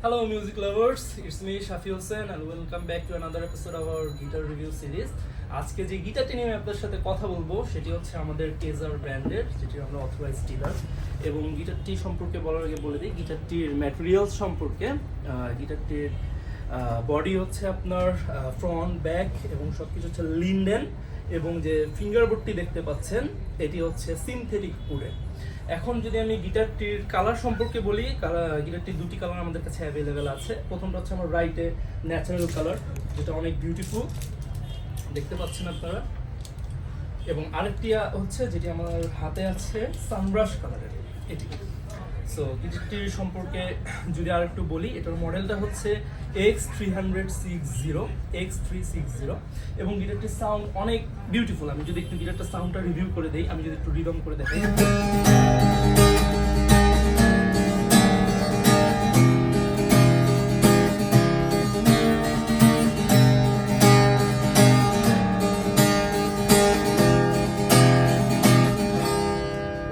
Hello music lovers, it's me Shafi Hussain and welcome back to another episode of our guitar review series. আজকে যে গিটারটি নিয়ে আপনাদের সাথে কথা বলবো সেটি হচ্ছে আমাদের টেজার ব্র্যান্ডের, যেটি আমরা অথরাইজ ডিলার। এবং গিটারটি সম্পর্কে বলার আগে বলে দিই গিটারটির ম্যাটেরিয়ালস সম্পর্কে। গিটারটির বডি হচ্ছে আপনার ফ্রন্ট, ব্যাক এবং সব কিছু হচ্ছে লিন্ডেন, এবং যে ফিঙ্গারবোর্ডটি দেখতে পাচ্ছেন এটি হচ্ছে সিনথেটিক উডের। এখন যদি আমি গিটারটির কালার সম্পর্কে বলি, গিটারটির দুটি কালার আমাদের কাছে অ্যাভেলেবেল আছে। প্রথমটা হচ্ছে আমার রাইটে ন্যাচারাল কালার, যেটা অনেক বিউটিফুল দেখতে পাচ্ছেন আপনারা, এবং আরেকটি হচ্ছে যেটি আমার হাতে আছে সানব্রাশ কালারের, এটি। সো গিটারটির সম্পর্কে যদি আরেকটু বলি, এটার মডেলটা হচ্ছে X360 এবং গিটারটির সাউন্ড অনেক বিউটিফুল। আমি যদি একটু গিটারটার সাউন্ডটা রিভিউ করে দেই, আমি যদি একটু রিদম করে দেখাই,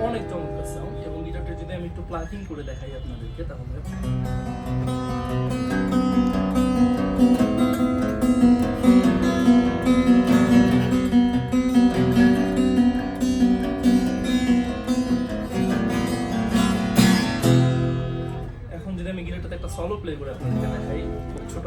অনেক চমৎকার সাউন্ড। এবং গিটারটা যদি আমি একটু প্লাকিং করে দেখাই আপনাদেরকে, তাহলে এখন যদি আমি গিটারটাতে একটা সলো প্লে করে আপনাদেরকে দেখাই, খুব ছোট।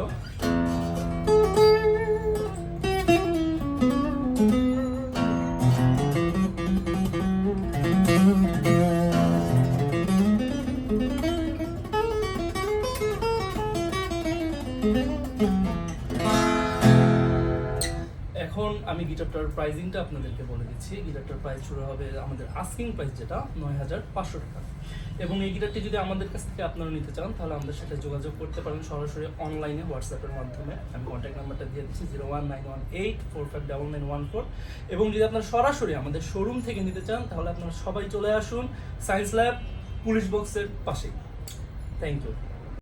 এখন আমি গিটারটার প্রাইসিংটা আপনাদেরকে বলে দিচ্ছি। গিটারটার প্রাইস শুরু হবে আমাদের আস্কিং প্রাইস, যেটা ৯,৫০০ টাকা। এবং এই গিটারটি যদি আমাদের কাছ থেকে আপনারা নিতে চান, তাহলে আমাদের সাথে যোগাযোগ করতে পারেন সরাসরি অনলাইনে হোয়াটসঅ্যাপের মাধ্যমে। আমি কন্ট্যাক্ট নাম্বারটা দিয়ে দিচ্ছি 019184511114। এবং যদি আপনারা সরাসরি আমাদের শোরুম থেকে নিতে চান, তাহলে আপনারা সবাই চলে আসুন সায়েন্স ল্যাব পুলিশ বক্সের পাশেই। Thank you.